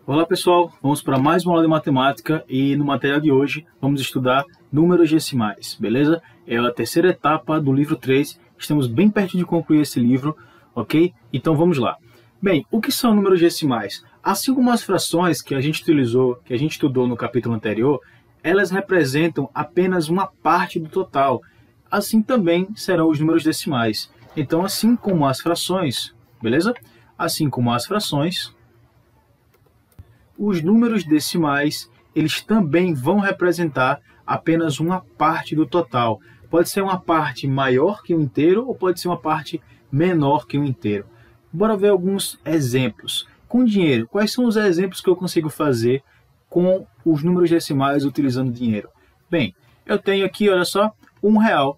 Olá pessoal, vamos para mais uma aula de matemática e no material de hoje vamos estudar números decimais, beleza? É a terceira etapa do livro 3, estamos bem perto de concluir esse livro, ok? Então vamos lá. Bem, o que são números decimais? Assim como as frações que a gente estudou no capítulo anterior, elas representam apenas uma parte do total. Assim também serão os números decimais. Então, assim como as frações, beleza? Assim como as frações, os números decimais, eles também vão representar apenas uma parte do total. Pode ser uma parte maior que um inteiro ou pode ser uma parte menor que um inteiro. Bora ver alguns exemplos. Com dinheiro, quais são os exemplos que eu consigo fazer com os números decimais utilizando dinheiro? Bem, eu tenho aqui, olha só, R$1,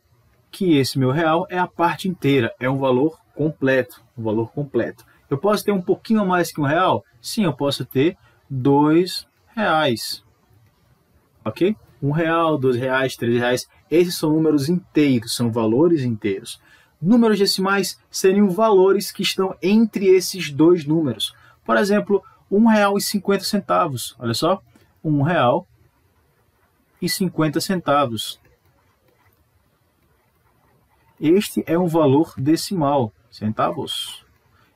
que esse meu real é a parte inteira, é um valor completo, Eu posso ter um pouquinho a mais que R$1? Sim, eu posso ter R$2, ok? R$1, R$2, R$3, esses são números inteiros, são valores inteiros. Números decimais seriam valores que estão entre esses dois números. Por exemplo, R$1,50, olha só, R$1,50. Este é um valor decimal, centavos.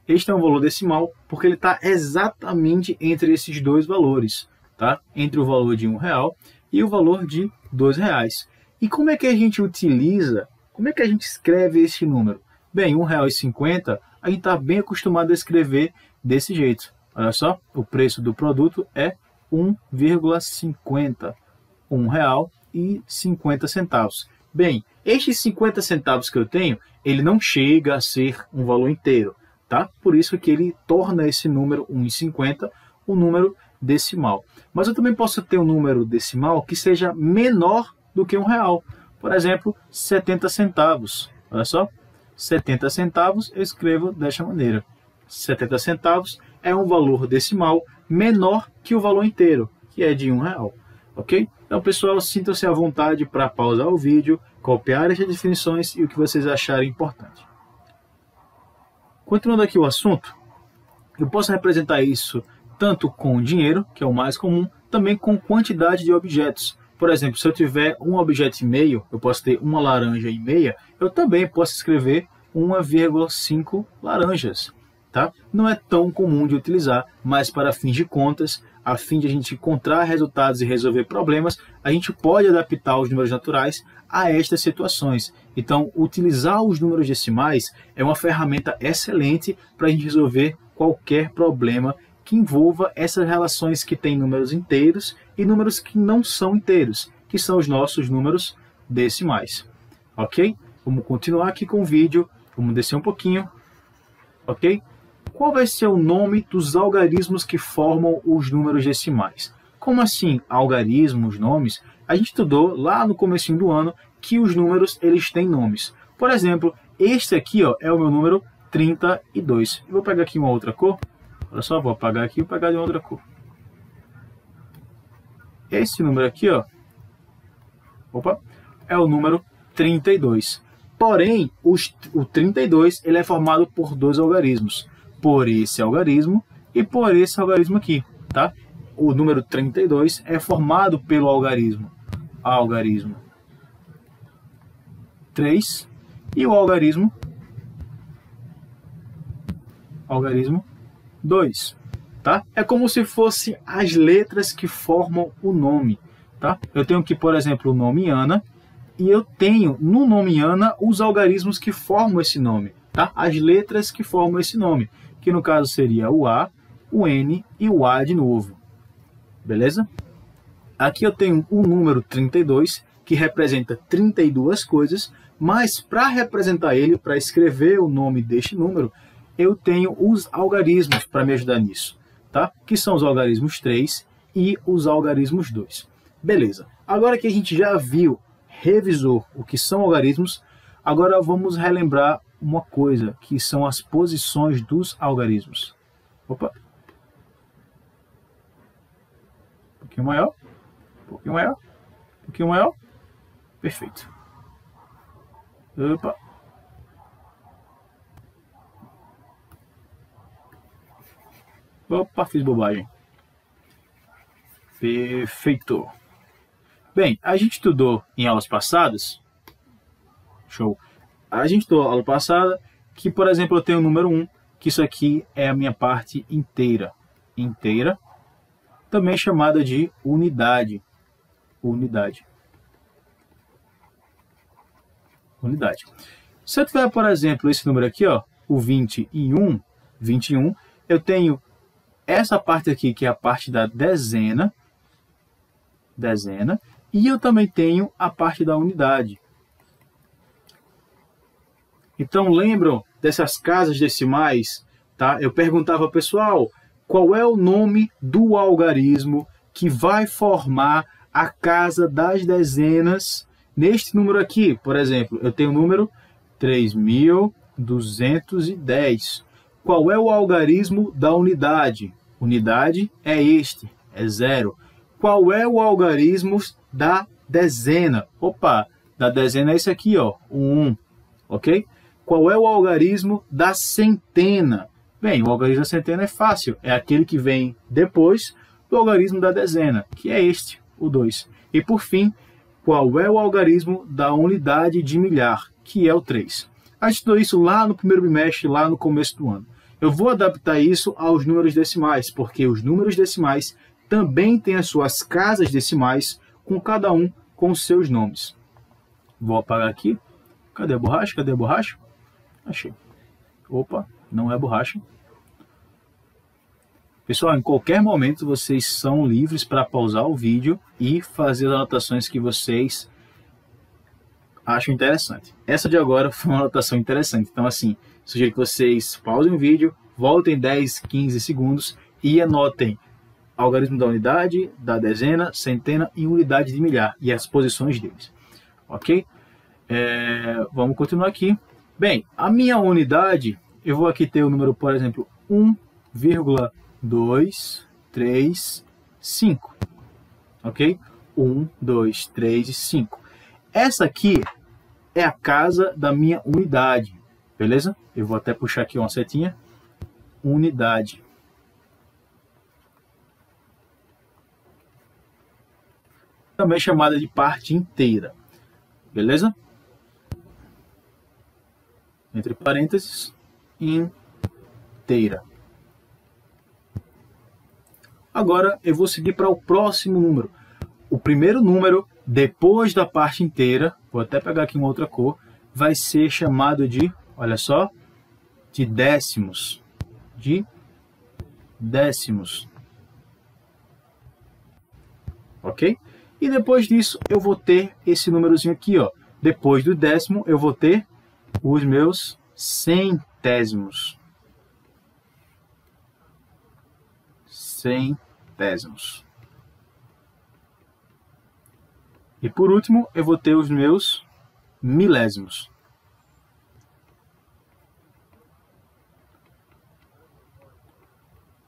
Este é um valor decimal porque ele está exatamente entre esses dois valores, tá? Entre o valor de R$1 e o valor de R$2. E como é que a gente utiliza, como é que a gente escreve esse número? Bem, R$1,50, a gente está bem acostumado a escrever desse jeito. Olha só, o preço do produto é 1,50. R$1,50. Bem, estes 50 centavos que eu tenho, ele não chega a ser um valor inteiro. Tá? Por isso que ele torna esse número 1,50 um número decimal. Mas eu também posso ter um número decimal que seja menor do que R$1. Por exemplo, 70 centavos. Olha só, 70 centavos eu escrevo desta maneira. 70 centavos é um valor decimal menor que o valor inteiro, que é de R$1. Ok? Então, pessoal, sintam-se à vontade para pausar o vídeo, copiar as definições e o que vocês acharem importante. Continuando aqui o assunto, eu posso representar isso tanto com dinheiro, que é o mais comum, também com quantidade de objetos. Por exemplo, se eu tiver um objeto e meio, eu posso ter uma laranja e meia, eu também posso escrever 1,5 laranjas. Tá? Não é tão comum de utilizar, mas para fins de contas, a fim de a gente encontrar resultados e resolver problemas, a gente pode adaptar os números naturais a estas situações. Então, utilizar os números decimais é uma ferramenta excelente para a gente resolver qualquer problema que envolva essas relações que têm números inteiros e números que não são inteiros, que são os nossos números decimais. Ok? Vamos continuar aqui com o vídeo, vamos descer um pouquinho. Ok? Qual vai ser o nome dos algarismos que formam os números decimais? Como assim algarismos, nomes? A gente estudou lá no comecinho do ano que os números eles têm nomes. Por exemplo, este aqui ó, é o meu número 32. Eu vou pegar aqui uma outra cor. Olha só, vou apagar aqui e pegar de outra cor. Esse número aqui ó, é o número 32. Porém, o 32 ele é formado por dois algarismos. Por esse algarismo e por esse algarismo aqui, tá? O número 32 é formado pelo algarismo 3 e o algarismo 2, tá? É como se fossem as letras que formam o nome, tá? Eu tenho aqui, por exemplo, o nome Ana e eu tenho no nome Ana os algarismos que formam esse nome, tá? As letras que formam esse nome, que no caso seria o A, o N e o A de novo. Beleza? Aqui eu tenho o número 32, que representa 32 coisas, mas para representar ele, para escrever o nome deste número, eu tenho os algarismos para me ajudar nisso, tá? Que são os algarismos 3 e os algarismos 2. Beleza. Agora que a gente já viu, revisou o que são algarismos, agora vamos relembrar uma coisa, que são as posições dos algarismos. Opa! Um pouquinho maior, um pouquinho maior, um pouquinho maior. Perfeito. Opa! Opa, fiz bobagem. Perfeito. Bem, a gente estudou em aulas passadas. Show. A gente estudou na aula passada que, por exemplo, eu tenho o número 1, que isso aqui é a minha parte inteira. Inteira, também chamada de unidade. Unidade. Se eu tiver, por exemplo, esse número aqui, ó, o 21, eu tenho essa parte aqui, que é a parte da dezena, e eu também tenho a parte da unidade. Então, lembram dessas casas decimais? Tá? Eu perguntava, pessoal, qual é o nome do algarismo que vai formar a casa das dezenas neste número aqui? Por exemplo, eu tenho o número 3.210. Qual é o algarismo da unidade? Unidade é este, é 0. Qual é o algarismo da dezena? Opa, da dezena é esse aqui, ó, o 1, ok? Qual é o algarismo da centena? Bem, o algarismo da centena é fácil, é aquele que vem depois do algarismo da dezena, que é este, o 2. E por fim, qual é o algarismo da unidade de milhar, que é o 3. A gente estudou isso lá no primeiro bimestre, lá no começo do ano. Eu vou adaptar isso aos números decimais, porque os números decimais também têm as suas casas decimais, com cada um com os seus nomes. Vou apagar aqui. Cadê a borracha? Cadê a borracha? Achei. Opa, não é borracha. Pessoal, em qualquer momento vocês são livres para pausar o vídeo e fazer as anotações que vocês acham interessante. Essa de agora foi uma anotação interessante. Então, assim, sugiro que vocês pausem o vídeo, voltem 10, 15 segundos e anotem algarismo da unidade, da dezena, centena e unidade de milhar e as posições deles. Ok? Vamos continuar aqui. Bem, a minha unidade, eu vou aqui ter o número, por exemplo, 1,235. Ok? 1, 2, 3 e 5. Essa aqui é a casa da minha unidade. Beleza? Eu vou até puxar aqui uma setinha. Unidade. Também chamada de parte inteira. Beleza? Entre parênteses, inteira. Agora eu vou seguir para o próximo número. O primeiro número, depois da parte inteira, vou até pegar aqui uma outra cor, vai ser chamado de, olha só, de décimos. De décimos. Ok? E depois disso eu vou ter esse númerozinho aqui, ó. Depois do décimo eu vou ter os meus centésimos. Centésimos. E por último, eu vou ter os meus milésimos.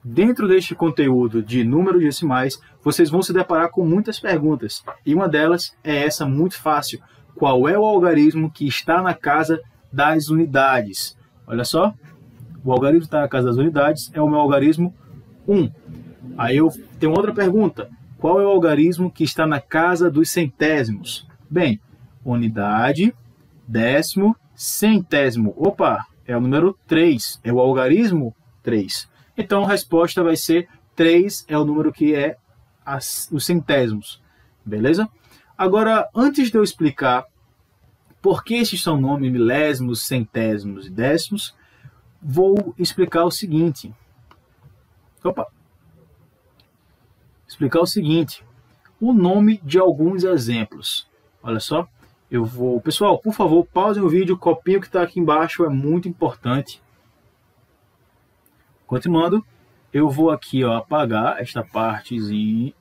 Dentro deste conteúdo de números decimais, vocês vão se deparar com muitas perguntas. E uma delas é essa muito fácil. Qual é o algarismo que está na casa das unidades? Olha só, o algarismo que está na casa das unidades é o meu algarismo 1. Aí eu tenho outra pergunta. Qual é o algarismo que está na casa dos centésimos? Bem, unidade, décimo, centésimo. Opa, é o número 3, é o algarismo 3. Então a resposta vai ser 3 é o número que é os centésimos. Beleza? Agora, antes de eu explicar por que esses são nomes milésimos, centésimos e décimos, vou explicar o seguinte. Explicar o seguinte. O nome de alguns exemplos. Olha só. Pessoal, por favor, pausem o vídeo, copiem o que está aqui embaixo, é muito importante. Continuando, eu vou aqui, ó, apagar esta partezinha.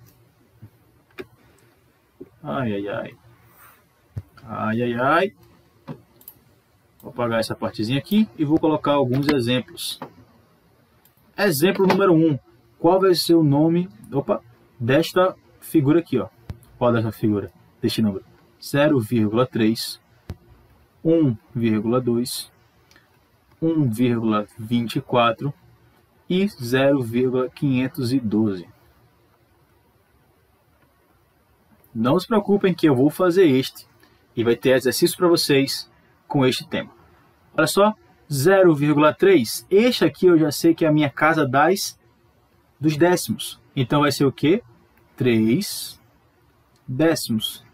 Vou apagar essa partezinha aqui e vou colocar alguns exemplos. Exemplo número 1. Qual vai ser o nome desta figura aqui, ó? Qual dessa figura? Deste número? 0,3, 1,2, 1,24 e 0,512. Não se preocupem que eu vou fazer este e vai ter exercício para vocês com este tema. Olha só, 0,3. Este aqui eu já sei que é a minha casa dos décimos. Então vai ser o quê? 3 décimos.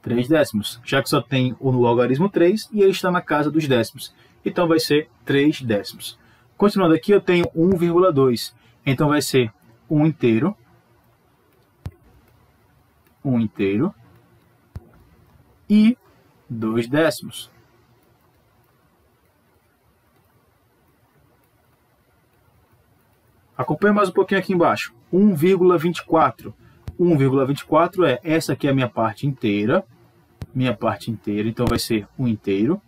3 décimos. Já que só tem o logaritmo 3 e ele está na casa dos décimos. Então vai ser 3 décimos. Continuando aqui, eu tenho 1,2. Então vai ser 1 inteiro. 1 inteiro. E 2 décimos. Acompanhe mais um pouquinho aqui embaixo. 1,24. 1,24 é essa aqui é a minha parte inteira. Minha parte inteira, então vai ser 1 inteiro.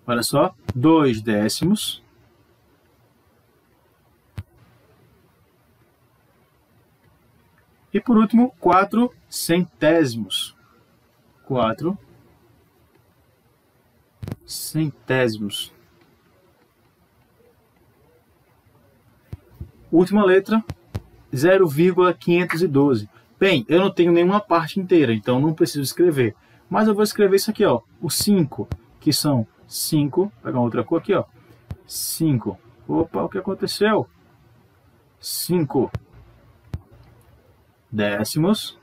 Olha só, 2 décimos. E por último, 4 centésimos. 4 centésimos. Última letra, 0,512. Bem, eu não tenho nenhuma parte inteira, então não preciso escrever. Mas eu vou escrever isso aqui, ó, o 5, que são 5, vou pegar outra cor aqui, ó, 5. Opa, o que aconteceu? 5 décimos,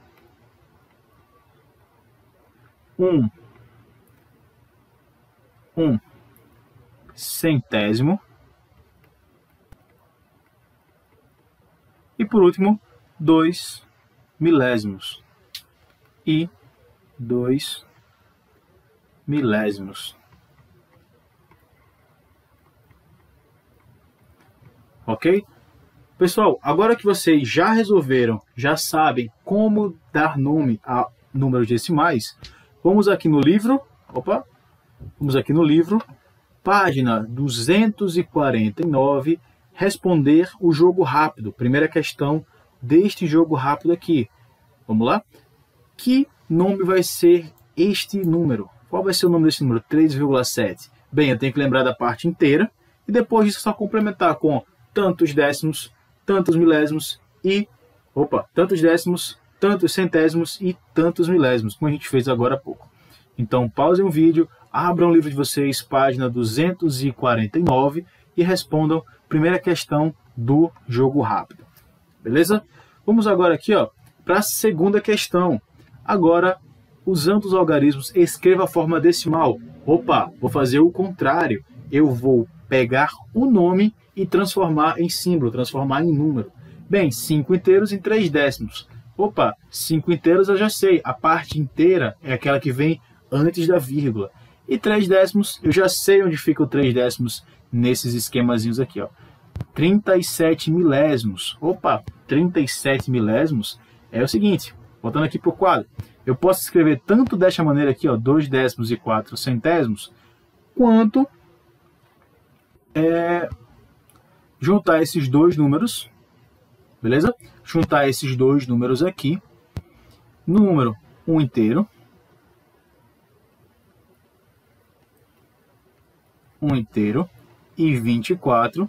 1 centésimo e por último 2 milésimos e 2 milésimos. Ok? Pessoal, agora que vocês já resolveram, já sabem como dar nome a números decimais, vamos aqui no livro, página 249, responder o jogo rápido. Primeira questão deste jogo rápido aqui. Vamos lá? Que nome vai ser este número? Qual vai ser o nome desse número? 3,7. Bem, eu tenho que lembrar da parte inteira e depois disso só complementar com tantos décimos, tantos milésimos e... tantos décimos, tantos centésimos e tantos milésimos, como a gente fez agora há pouco. Então, pausem o vídeo, abram o livro de vocês, página 249, e respondam a primeira questão do jogo rápido. Beleza? Vamos agora aqui para a segunda questão. Agora, usando os algarismos, escreva a forma decimal. Vou fazer o contrário. Eu vou pegar o nome e transformar em símbolo, transformar em número. Bem, 5 inteiros em 3 décimos. 5 inteiros eu já sei. A parte inteira é aquela que vem antes da vírgula. E 3 décimos, eu já sei onde fica o 3 décimos nesses esquemazinhos aqui. 37 milésimos. 37 milésimos é o seguinte, voltando aqui para o quadro. Eu posso escrever tanto desta maneira aqui, 2 décimos e 4 centésimos, quanto juntar esses dois números, beleza? Juntar esses dois números aqui, no número 1 inteiro, 1 inteiro e 24.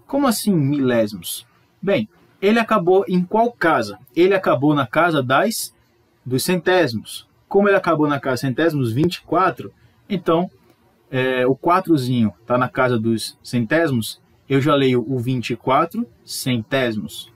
Como assim milésimos? Bem, ele acabou em qual casa? Ele acabou na casa dos centésimos. Como ele acabou na casa centésimos, 24, então o 4zinho está na casa dos centésimos, eu já leio o 24 centésimos.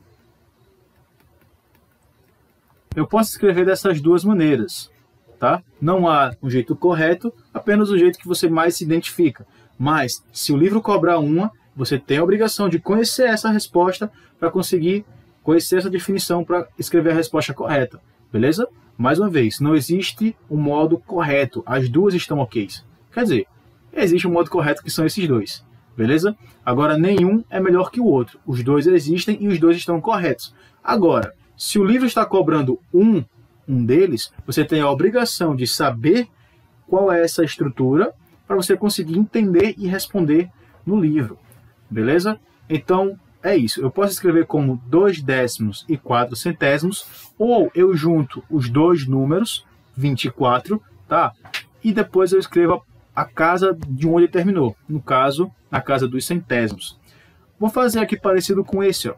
Eu posso escrever dessas duas maneiras, tá? Não há um jeito correto, apenas o jeito que você mais se identifica. Mas, se o livro cobrar uma, você tem a obrigação de conhecer essa resposta para conseguir conhecer essa definição para escrever a resposta correta, beleza? Mais uma vez, não existe um modo correto, as duas estão ok. Quer dizer, existe um modo correto que são esses dois, beleza? Agora, nenhum é melhor que o outro, os dois existem e os dois estão corretos. Agora, se o livro está cobrando um deles, você tem a obrigação de saber qual é essa estrutura para você conseguir entender e responder no livro, beleza? Então, é isso. Eu posso escrever como 2 décimos e 4 centésimos, ou eu junto os dois números, 24, tá? E depois eu escrevo a casa de onde ele terminou, no caso, na casa dos centésimos. Vou fazer aqui parecido com esse, ó,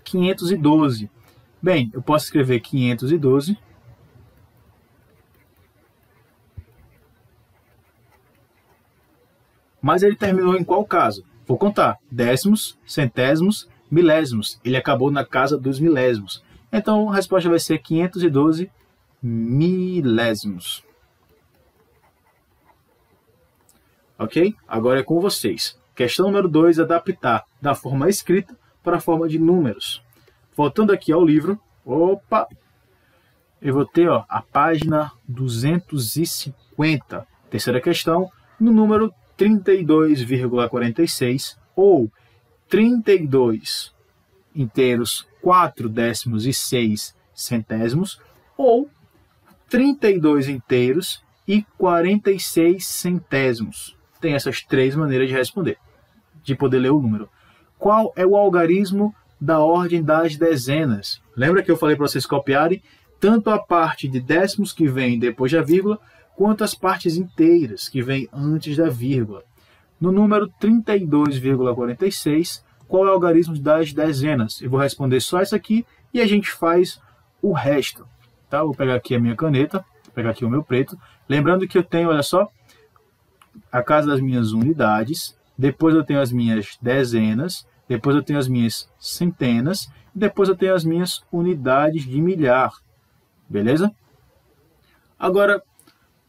512. Bem, eu posso escrever 512, mas ele terminou em qual caso? Vou contar, décimos, centésimos, milésimos. Ele acabou na casa dos milésimos. Então a resposta vai ser 512 milésimos. Ok? Agora é com vocês. Questão número 2, adaptar da forma escrita para a forma de números. Voltando aqui ao livro, opa, eu vou ter a página 250. Terceira questão, no número 32,46 ou 32 inteiros 4 décimos e 6 centésimos ou 32 inteiros e 46 centésimos. Tem essas três maneiras de responder, de poder ler o número. Qual é o algarismo da ordem das dezenas? Lembra que eu falei para vocês copiarem tanto a parte de décimos que vem depois da vírgula, quanto as partes inteiras que vêm antes da vírgula. No número 32,46, qual é o algarismo das dezenas? Eu vou responder só isso aqui e a gente faz o resto. Tá? Vou pegar aqui a minha caneta, vou pegar aqui o meu preto. Lembrando que eu tenho, olha só, a casa das minhas unidades, depois eu tenho as minhas dezenas, depois eu tenho as minhas centenas, e depois eu tenho as minhas unidades de milhar. Beleza? Agora,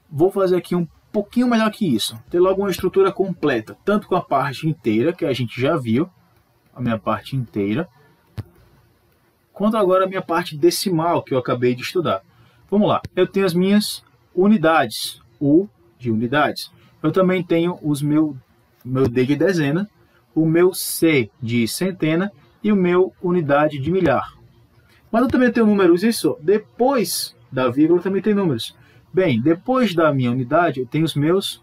vou fazer aqui um pouquinho melhor que isso. Ter logo uma estrutura completa, tanto com a parte inteira, que a gente já viu, a minha parte inteira, quanto agora a minha parte decimal, que eu acabei de estudar. Vamos lá, eu tenho as minhas unidades, U de unidades. Eu também tenho os meu D de dezena, o meu C de centena e o meu unidade de milhar. Mas eu também tenho números, isso, depois da vírgula também tem números. Bem, depois da minha unidade eu tenho os meus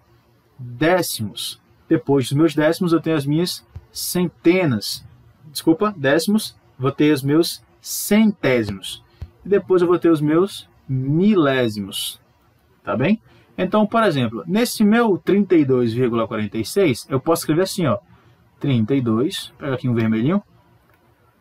décimos. Depois dos meus décimos eu tenho as minhas centenas. Desculpa, décimos, vou ter os meus centésimos. E depois eu vou ter os meus milésimos. Tá bem? Então, por exemplo, nesse meu 32,46, eu posso escrever assim, ó. 32, pega aqui um vermelhinho.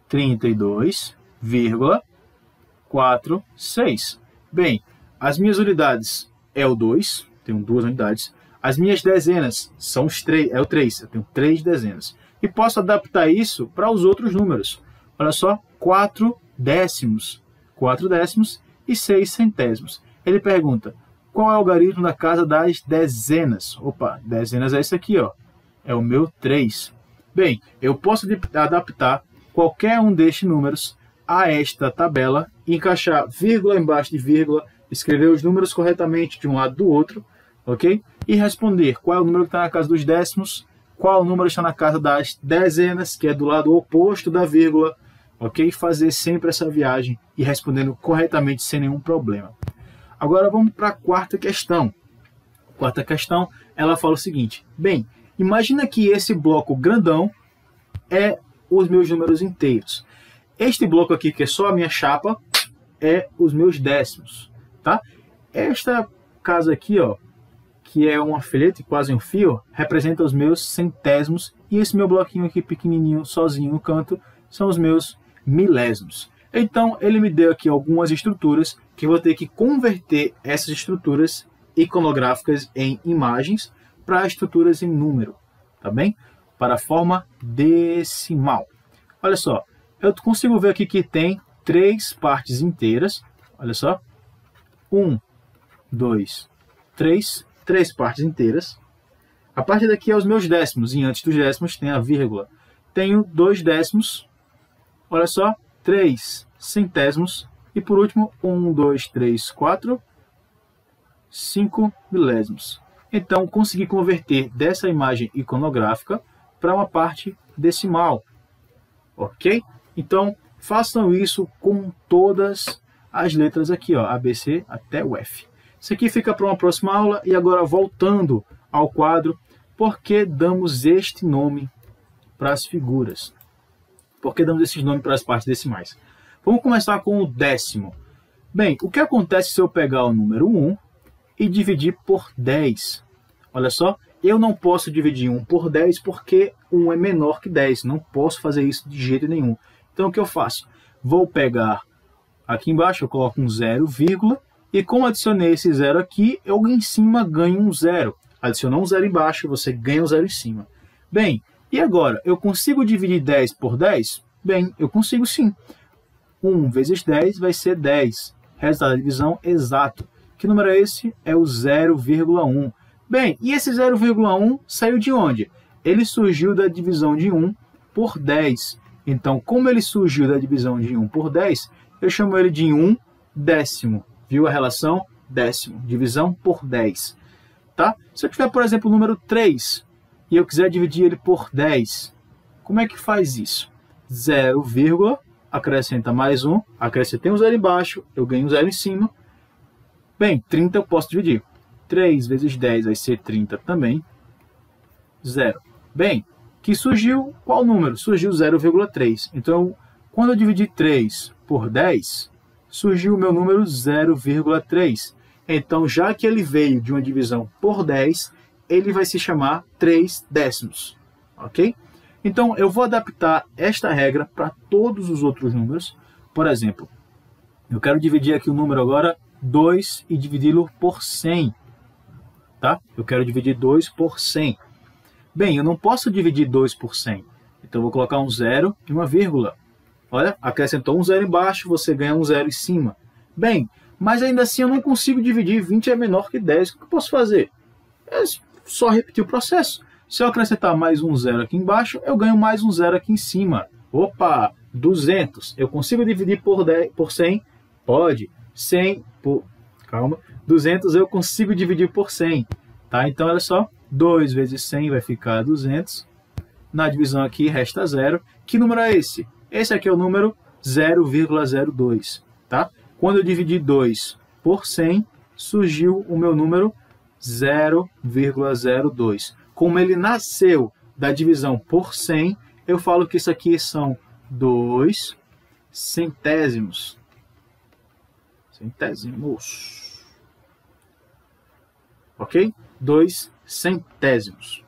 32,46. Bem, as minhas unidades é o 2, tenho 2 unidades. As minhas dezenas são os 3, é o 3, eu tenho 3 dezenas. E posso adaptar isso para os outros números. Olha só, 4 décimos e 6 centésimos. Ele pergunta, qual é o algarismo da casa das dezenas? Opa, dezenas é esse aqui, ó. É o meu 3. Bem, eu posso adaptar qualquer um destes números a esta tabela, encaixar vírgula embaixo de vírgula, escrever os números corretamente de um lado do outro, ok? E responder qual é o número que está na casa dos décimos, qual o número está na casa das dezenas, que é do lado oposto da vírgula, ok? Fazer sempre essa viagem e respondendo corretamente sem nenhum problema. Agora vamos para a quarta questão. A quarta questão, ela fala o seguinte, bem, imagina que esse bloco grandão é os meus números inteiros. Este bloco aqui, que é só a minha chapa, é os meus décimos, tá? Esta casa aqui, ó, que é um alfinete, quase um fio, representa os meus centésimos, e esse meu bloquinho aqui pequenininho, sozinho no canto, são os meus milésimos. Então, ele me deu aqui algumas estruturas, que eu vou ter que converter essas estruturas iconográficas em imagens para estruturas em número, tá bem? Para a forma decimal. Olha só, eu consigo ver aqui que tem 3 partes inteiras. Olha só. 1, 2, 3. 3 partes inteiras. A partir daqui é os meus décimos. E antes dos décimos tem a vírgula. Tenho 2 décimos. Olha só. 3 centésimos. E por último, 1, 2, 3, 4, 5 milésimos. Então, consegui converter dessa imagem iconográfica para uma parte decimal. Ok? Então, façam isso com todas as letras aqui, ó, A, B, C até o F. Isso aqui fica para uma próxima aula. E agora, voltando ao quadro, por que damos este nome para as figuras? Por que damos esse nome para as partes decimais? Vamos começar com o décimo. Bem, o que acontece se eu pegar o número 1 e dividir por 10? Olha só, eu não posso dividir 1 por 10 porque 1 é menor que 10. Não posso fazer isso de jeito nenhum. Então, o que eu faço? Vou pegar aqui embaixo, eu coloco um 0, e como adicionei esse 0 aqui, eu em cima ganho um 0. Adicionou um 0 embaixo, você ganha um 0 em cima. Bem, e agora? Eu consigo dividir 10 por 10? Bem, eu consigo sim. 1 vezes 10 vai ser 10. Resultado da divisão exato. Que número é esse? É o 0,1. Bem, e esse 0,1 saiu de onde? Ele surgiu da divisão de 1 por 10. Então, como ele surgiu da divisão de 1 por 10, eu chamo ele de 1 décimo. Viu a relação? Décimo. Divisão por 10. Tá? Se eu tiver, por exemplo, o número 3 e eu quiser dividir ele por 10, como é que faz isso? 0, acrescenta mais 1, acrescentei um 0 embaixo, eu ganho um 0 em cima. Bem, 30 eu posso dividir. 3 vezes 10 vai ser 30 também. 0. Bem, que surgiu qual número? Surgiu 0,3. Então, quando eu dividi 3 por 10, surgiu o meu número 0,3. Então, já que ele veio de uma divisão por 10, ele vai se chamar 3 décimos. Ok? Então, eu vou adaptar esta regra para todos os outros números. Por exemplo, eu quero dividir aqui o número agora 2 e dividi-lo por 100. Tá? Eu quero dividir 2 por 100. Bem, eu não posso dividir 2 por 100. Então, eu vou colocar um 0 e uma vírgula. Olha, acrescentou um 0 embaixo, você ganha um 0 em cima. Bem, mas ainda assim eu não consigo dividir. 20 é menor que 10. O que eu posso fazer? É só repetir o processo. Se eu acrescentar mais um 0 aqui embaixo, eu ganho mais um 0 aqui em cima. Opa, 200. Eu consigo dividir por 100? Pode. 100 por... Calma. 200 eu consigo dividir por 100. Tá? Então, olha só. 2 vezes 100 vai ficar 200. Na divisão aqui resta 0. Que número é esse? Esse aqui é o número 0,02. Tá? Quando eu dividi 2 por 100, surgiu o meu número 0,02. Como ele nasceu da divisão por 100, eu falo que isso aqui são 2 centésimos. Centésimos. Ok? 2 centésimos.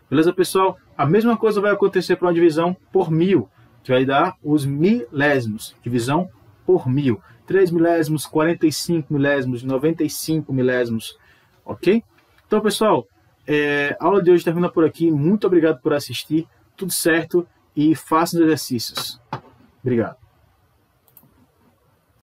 Beleza, pessoal? A mesma coisa vai acontecer para uma divisão por 1000, que vai dar os milésimos. Divisão por 1000. 3 milésimos, 45 milésimos, 95 milésimos. Ok? Então, pessoal, a aula de hoje termina por aqui. Muito obrigado por assistir. Tudo certo e façam os exercícios. Obrigado.